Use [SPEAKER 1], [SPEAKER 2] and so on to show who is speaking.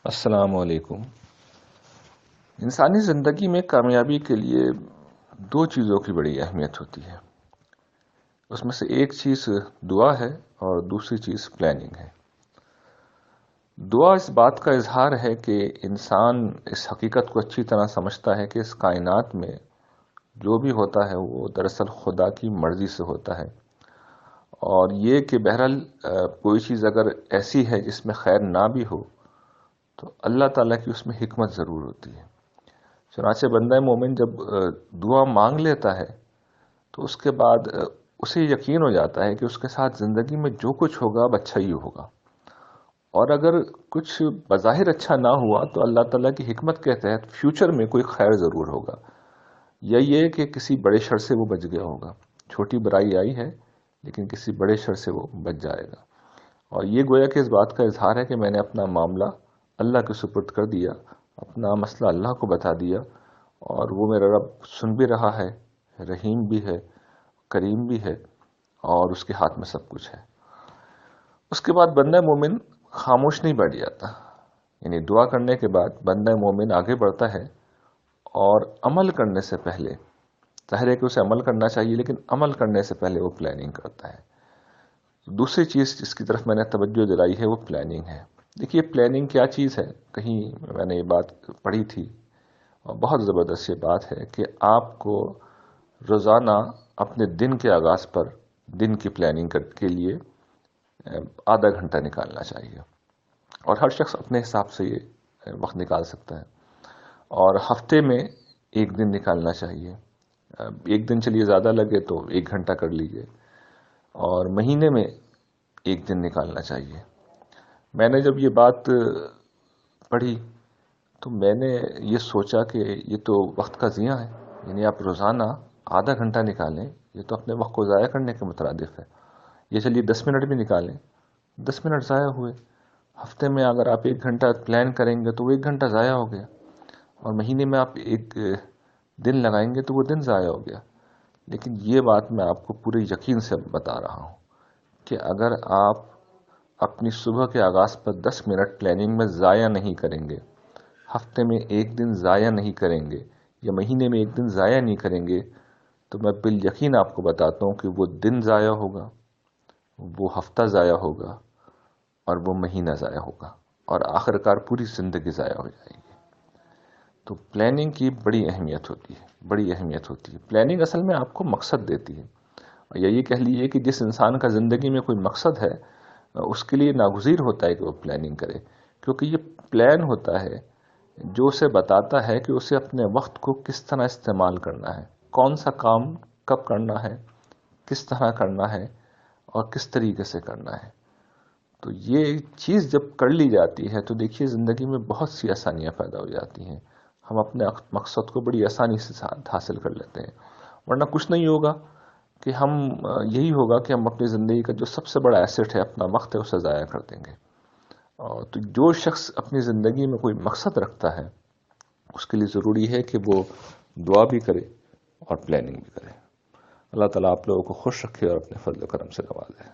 [SPEAKER 1] السلام علیکم۔ انسانی زندگی میں کامیابی کے لیے دو چیزوں کی بڑی اہمیت ہوتی ہے۔ اس میں سے ایک چیز دعا ہے اور دوسری چیز پلاننگ ہے۔ دعا اس بات کا اظہار ہے کہ انسان اس حقیقت کو اچھی طرح سمجھتا ہے کہ اس کائنات میں جو بھی ہوتا ہے وہ دراصل خدا کی مرضی سے ہوتا ہے، اور یہ کہ بہرحال کوئی چیز اگر ایسی ہے جس میں خیر نہ بھی ہو تو اللہ تعالیٰ کی اس میں حکمت ضرور ہوتی ہے۔ چنانچہ بندہ مومن جب دعا مانگ لیتا ہے تو اس کے بعد اسے یقین ہو جاتا ہے کہ اس کے ساتھ زندگی میں جو کچھ ہوگا اب اچھا ہی ہوگا، اور اگر کچھ بظاہر اچھا نہ ہوا تو اللہ تعالیٰ کی حکمت کے تحت فیوچر میں کوئی خیر ضرور ہوگا، یا یہ کہ کسی بڑے شر سے وہ بچ گیا ہوگا۔ چھوٹی برائی آئی ہے لیکن کسی بڑے شر سے وہ بچ جائے گا، اور یہ گویا کہ اس بات کا اظہار ہے کہ میں نے اپنا معاملہ اللہ کے سپرد کر دیا، اپنا مسئلہ اللہ کو بتا دیا، اور وہ میرا رب سن بھی رہا ہے، رحیم بھی ہے، کریم بھی ہے، اور اس کے ہاتھ میں سب کچھ ہے۔ اس کے بعد بندہ مومن خاموش نہیں بیٹھ جاتا، یعنی دعا کرنے کے بعد بندہ مومن آگے بڑھتا ہے، اور عمل کرنے سے پہلے، ظاہر ہے کہ اسے عمل کرنا چاہیے لیکن عمل کرنے سے پہلے وہ پلاننگ کرتا ہے۔ دوسری چیز جس کی طرف میں نے توجہ دلائی ہے وہ پلاننگ ہے۔ دیکھیے پلاننگ کیا چیز ہے، کہیں میں نے یہ بات پڑھی تھی اور بہت زبردست یہ بات ہے کہ آپ کو روزانہ اپنے دن کے آغاز پر دن کی پلاننگ کے لیے آدھا گھنٹہ نکالنا چاہیے، اور ہر شخص اپنے حساب سے یہ وقت نکال سکتا ہے۔ اور ہفتے میں ایک دن نکالنا چاہیے، ایک دن چلیے زیادہ لگے تو ایک گھنٹہ کر لیجئے، اور مہینے میں ایک دن نکالنا چاہیے۔ میں نے جب یہ بات پڑھی تو میں نے یہ سوچا کہ یہ تو وقت کا ضیاع ہے، یعنی آپ روزانہ آدھا گھنٹہ نکالیں، یہ تو اپنے وقت کو ضائع کرنے کے مترادف ہے۔ یہ چلیے 10 منٹ بھی نکالیں، 10 منٹ ضائع ہوئے۔ ہفتے میں اگر آپ ایک گھنٹہ پلان کریں گے تو وہ ایک گھنٹہ ضائع ہو گیا، اور مہینے میں آپ ایک دن لگائیں گے تو وہ دن ضائع ہو گیا۔ لیکن یہ بات میں آپ کو پورے یقین سے بتا رہا ہوں کہ اگر آپ اپنی صبح کے آغاز پر 10 منٹ پلاننگ میں ضائع نہیں کریں گے، ہفتے میں ایک دن ضائع نہیں کریں گے، یا مہینے میں ایک دن ضائع نہیں کریں گے، تو میں بالیقین آپ کو بتاتا ہوں کہ وہ دن ضائع ہوگا، وہ ہفتہ ضائع ہوگا، اور وہ مہینہ ضائع ہوگا، اور آخرکار پوری زندگی ضائع ہو جائے گی۔ تو پلاننگ کی بڑی اہمیت ہوتی ہے، بڑی اہمیت ہوتی ہے۔ پلاننگ اصل میں آپ کو مقصد دیتی ہے، یا یہ کہہ لیجیے کہ جس انسان کا زندگی میں کوئی مقصد ہے اس کے لیے ناگزیر ہوتا ہے کہ وہ پلاننگ کرے، کیونکہ یہ پلان ہوتا ہے جو اسے بتاتا ہے کہ اسے اپنے وقت کو کس طرح استعمال کرنا ہے، کون سا کام کب کرنا ہے، کس طرح کرنا ہے، اور کس طریقے سے کرنا ہے۔ تو یہ چیز جب کر لی جاتی ہے تو دیکھیے زندگی میں بہت سی آسانیاں پیدا ہو جاتی ہیں، ہم اپنے مقصد کو بڑی آسانی سے حاصل کر لیتے ہیں۔ ورنہ کچھ نہیں ہوگا کہ یہی ہوگا کہ ہم اپنی زندگی کا جو سب سے بڑا ایسٹ ہے اپنا وقت ہے اسے ضائع کر دیں گے۔ تو جو شخص اپنی زندگی میں کوئی مقصد رکھتا ہے اس کے لیے ضروری ہے کہ وہ دعا بھی کرے اور پلاننگ بھی کرے۔ اللہ تعالیٰ آپ لوگوں کو خوش رکھے اور اپنے فضل و کرم سے نوازے۔